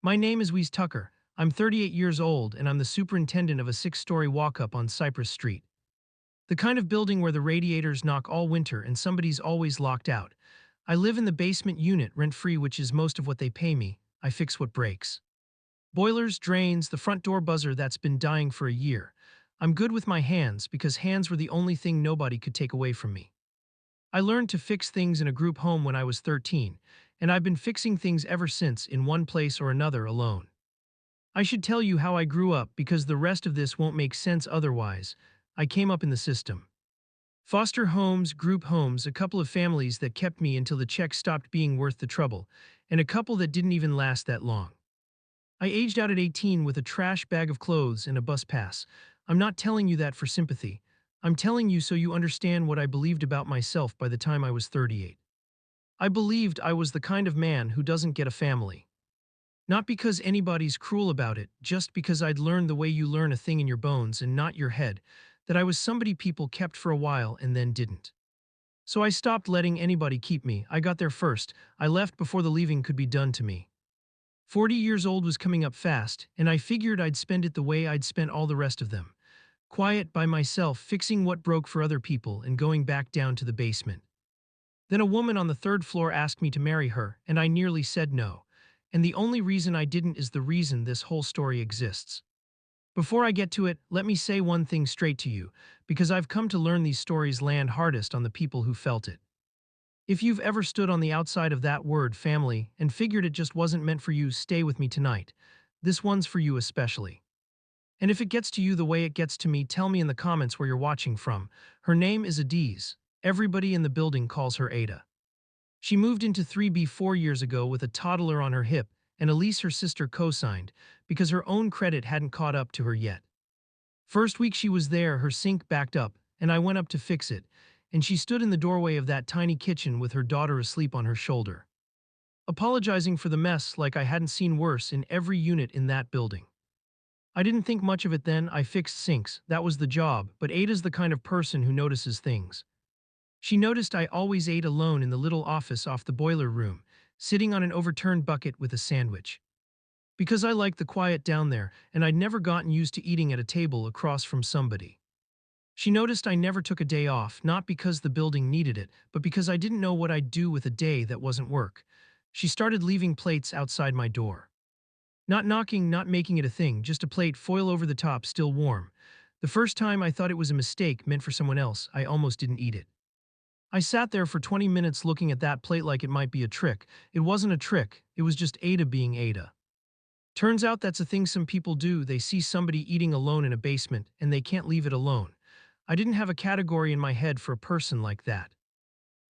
My name is Wees Tucker. I'm 38 years old and I'm the superintendent of a six-story walk-up on Cypress Street. The kind of building where the radiators knock all winter and somebody's always locked out. I live in the basement unit rent-free, which is most of what they pay me. I fix what breaks. Boilers, drains, the front door buzzer that's been dying for a year. I'm good with my hands because hands were the only thing nobody could take away from me. I learned to fix things in a group home when I was 13, and I've been fixing things ever since in one place or another alone. I should tell you how I grew up because the rest of this won't make sense otherwise. I came up in the system. Foster homes, group homes, a couple of families that kept me until the check stopped being worth the trouble, and a couple that didn't even last that long. I aged out at 18 with a trash bag of clothes and a bus pass. I'm not telling you that for sympathy. I'm telling you so you understand what I believed about myself by the time I was 38. I believed I was the kind of man who doesn't get a family. Not because anybody's cruel about it, just because I'd learned the way you learn a thing in your bones and not your head, that I was somebody people kept for a while and then didn't. So I stopped letting anybody keep me. I got there first. I left before the leaving could be done to me. 40 years old was coming up fast, and I figured I'd spend it the way I'd spent all the rest of them. Quiet by myself, fixing what broke for other people and going back down to the basement. Then a woman on the third floor asked me to marry her, and I nearly said no. And the only reason I didn't is the reason this whole story exists. Before I get to it, let me say one thing straight to you, because I've come to learn these stories land hardest on the people who felt it. If you've ever stood on the outside of that word family and figured it just wasn't meant for you, stay with me tonight. This one's for you especially. And if it gets to you the way it gets to me, tell me in the comments where you're watching from. Her name is Adiz. Everybody in the building calls her Ada. She moved into 3B 4 years ago with a toddler on her hip, and Elise, her sister, co-signed, because her own credit hadn't caught up to her yet. First week she was there, her sink backed up, and I went up to fix it, and she stood in the doorway of that tiny kitchen with her daughter asleep on her shoulder, apologizing for the mess like I hadn't seen worse in every unit in that building. I didn't think much of it then. I fixed sinks, that was the job, but Ada's the kind of person who notices things. She noticed I always ate alone in the little office off the boiler room, sitting on an overturned bucket with a sandwich. Because I liked the quiet down there, and I'd never gotten used to eating at a table across from somebody. She noticed I never took a day off, not because the building needed it, but because I didn't know what I'd do with a day that wasn't work. She started leaving plates outside my door. Not knocking, not making it a thing, just a plate, foil over the top, still warm. The first time I thought it was a mistake meant for someone else, I almost didn't eat it. I sat there for 20 minutes looking at that plate like it might be a trick. It wasn't a trick, it was just Ada being Ada. Turns out that's a thing some people do. They see somebody eating alone in a basement, and they can't leave it alone. I didn't have a category in my head for a person like that.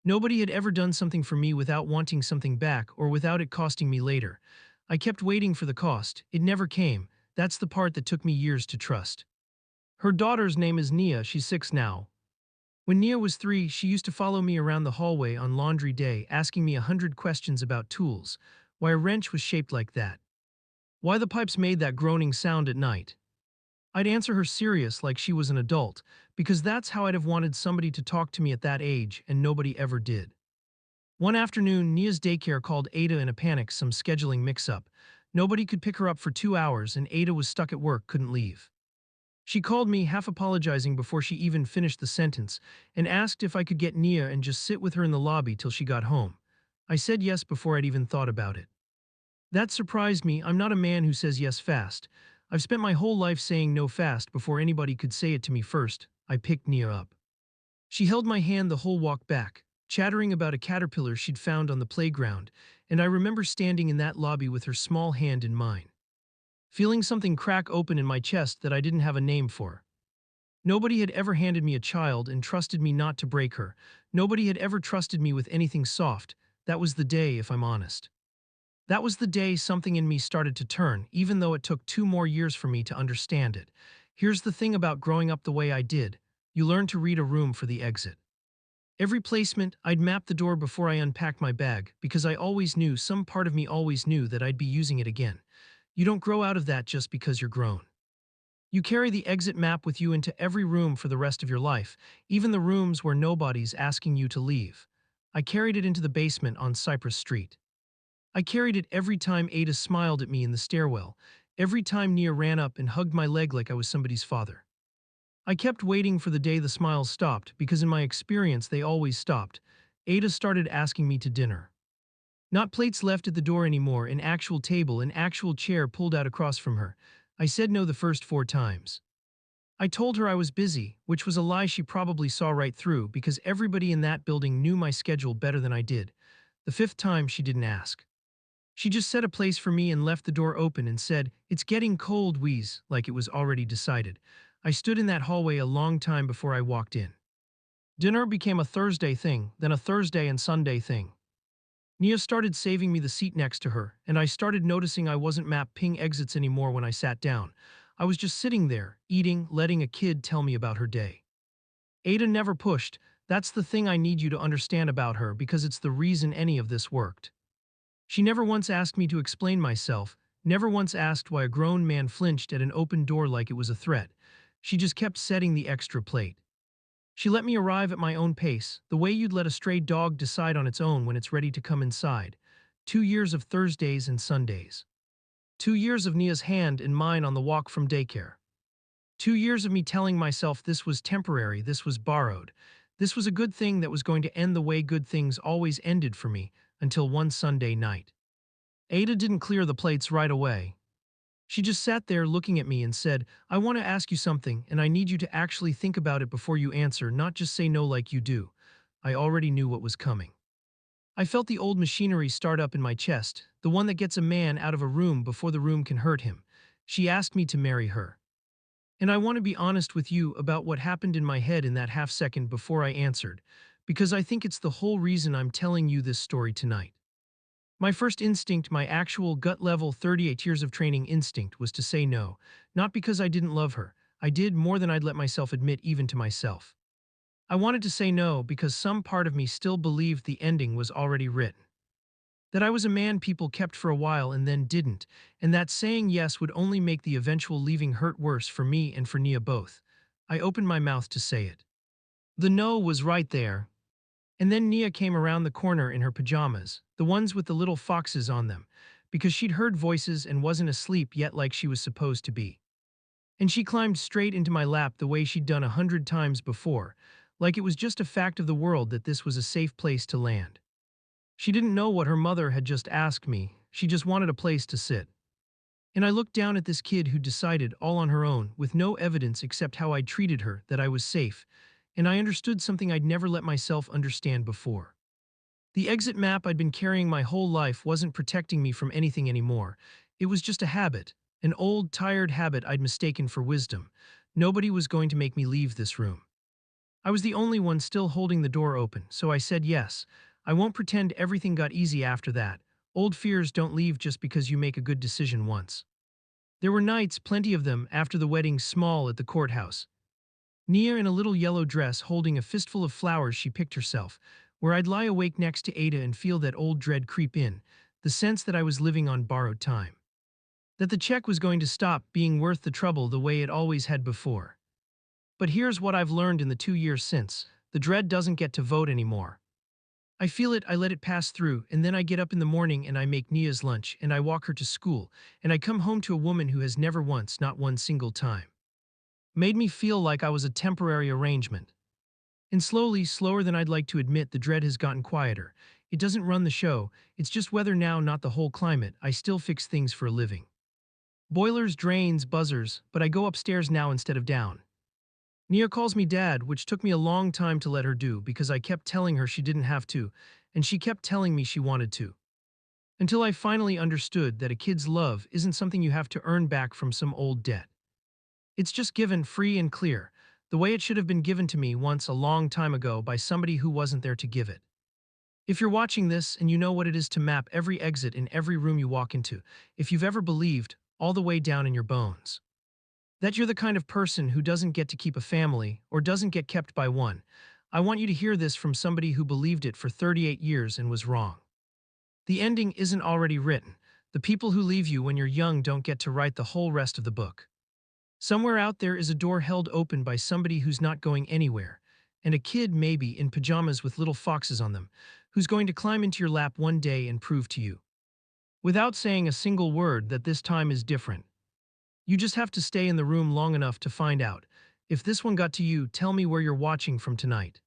Nobody had ever done something for me without wanting something back or without it costing me later. I kept waiting for the cost. It never came. That's the part that took me years to trust. Her daughter's name is Nia. She's 6 now. When Nia was 3, she used to follow me around the hallway on laundry day, asking me 100 questions about tools, why a wrench was shaped like that, why the pipes made that groaning sound at night. I'd answer her serious like she was an adult, because that's how I'd have wanted somebody to talk to me at that age, and nobody ever did. One afternoon, Nia's daycare called Ada in a panic, some scheduling mix-up. Nobody could pick her up for 2 hours, and Ada was stuck at work, couldn't leave. She called me, half apologizing before she even finished the sentence, and asked if I could get Nia and just sit with her in the lobby till she got home. I said yes before I'd even thought about it. That surprised me. I'm not a man who says yes fast. I've spent my whole life saying no fast before anybody could say it to me first. I picked Nia up. She held my hand the whole walk back, chattering about a caterpillar she'd found on the playground, and I remember standing in that lobby with her small hand in mine, feeling something crack open in my chest that I didn't have a name for. Nobody had ever handed me a child and trusted me not to break her. Nobody had ever trusted me with anything soft. That was the day, if I'm honest. That was the day something in me started to turn, even though it took 2 more years for me to understand it. Here's the thing about growing up the way I did. You learn to read a room for the exit. Every placement, I'd map the door before I unpacked my bag, because I always knew, some part of me always knew, that I'd be using it again. You don't grow out of that just because you're grown. You carry the exit map with you into every room for the rest of your life, even the rooms where nobody's asking you to leave. I carried it into the basement on Cypress Street. I carried it every time Ada smiled at me in the stairwell, every time Nia ran up and hugged my leg like I was somebody's father. I kept waiting for the day the smiles stopped because in my experience they always stopped. Ada started asking me to dinner. Not plates left at the door anymore, an actual table, an actual chair pulled out across from her. I said no the first 4 times. I told her I was busy, which was a lie she probably saw right through because everybody in that building knew my schedule better than I did. The 5th time she didn't ask. She just set a place for me and left the door open and said, "It's getting cold, wheeze," like it was already decided. I stood in that hallway a long time before I walked in. Dinner became a Thursday thing, then a Thursday and Sunday thing. Nia started saving me the seat next to her, and I started noticing I wasn't mapping exits anymore when I sat down. I was just sitting there, eating, letting a kid tell me about her day. Ada never pushed. That's the thing I need you to understand about her because it's the reason any of this worked. She never once asked me to explain myself, never once asked why a grown man flinched at an open door like it was a threat. She just kept setting the extra plate. She let me arrive at my own pace, the way you'd let a stray dog decide on its own when it's ready to come inside. 2 years of Thursdays and Sundays. 2 years of Nia's hand in mine on the walk from daycare. 2 years of me telling myself this was temporary, this was borrowed. This was a good thing that was going to end the way good things always ended for me, until one Sunday night. Ada didn't clear the plates right away. She just sat there looking at me and said, "I want to ask you something, and I need you to actually think about it before you answer, not just say no like you do." I already knew what was coming. I felt the old machinery start up in my chest, the one that gets a man out of a room before the room can hurt him. She asked me to marry her. And I want to be honest with you about what happened in my head in that half second before I answered, because I think it's the whole reason I'm telling you this story tonight. My first instinct, my actual gut level 38 years of training instinct, was to say no, not because I didn't love her. I did more than I'd let myself admit even to myself. I wanted to say no because some part of me still believed the ending was already written. That I was a man people kept for a while and then didn't, and that saying yes would only make the eventual leaving hurt worse for me and for Nia both. I opened my mouth to say it. The no was right there. And then Nia came around the corner in her pajamas, the ones with the little foxes on them, because she'd heard voices and wasn't asleep yet like she was supposed to be. And she climbed straight into my lap the way she'd done 100 times before, like it was just a fact of the world that this was a safe place to land. She didn't know what her mother had just asked me, she just wanted a place to sit. And I looked down at this kid who decided, all on her own, with no evidence except how I'd treated her, that I was safe, and I understood something I'd never let myself understand before. The exit map I'd been carrying my whole life wasn't protecting me from anything anymore. It was just a habit, an old, tired habit I'd mistaken for wisdom. Nobody was going to make me leave this room. I was the only one still holding the door open, so I said yes. I won't pretend everything got easy after that. Old fears don't leave just because you make a good decision once. There were nights, plenty of them, after the wedding small at the courthouse. Nia in a little yellow dress holding a fistful of flowers she picked herself, where I'd lie awake next to Ada and feel that old dread creep in, the sense that I was living on borrowed time. That the check was going to stop being worth the trouble the way it always had before. But here's what I've learned in the 2 years since. The dread doesn't get to vote anymore. I feel it, I let it pass through, and then I get up in the morning and I make Nia's lunch and I walk her to school, and I come home to a woman who has never once, not one single time, made me feel like I was a temporary arrangement. And slowly, slower than I'd like to admit, the dread has gotten quieter. It doesn't run the show, it's just weather now, not the whole climate. I still fix things for a living. Boilers, drains, buzzers, but I go upstairs now instead of down. Nia calls me dad, which took me a long time to let her do because I kept telling her she didn't have to, and she kept telling me she wanted to. Until I finally understood that a kid's love isn't something you have to earn back from some old debt. It's just given free and clear, the way it should have been given to me once a long time ago by somebody who wasn't there to give it. If you're watching this and you know what it is to map every exit in every room you walk into, if you've ever believed, all the way down in your bones, that you're the kind of person who doesn't get to keep a family or doesn't get kept by one, I want you to hear this from somebody who believed it for 38 years and was wrong. The ending isn't already written. The people who leave you when you're young don't get to write the whole rest of the book. Somewhere out there is a door held open by somebody who's not going anywhere, and a kid maybe in pajamas with little foxes on them, who's going to climb into your lap one day and prove to you without saying a single word that this time is different. You just have to stay in the room long enough to find out. If this one got to you, tell me where you're watching from tonight.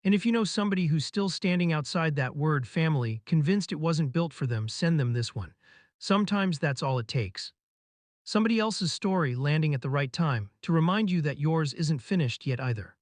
And if you know somebody who's still standing outside that word family, convinced it wasn't built for them, send them this one. Sometimes that's all it takes. Somebody else's story landing at the right time to remind you that yours isn't finished yet either.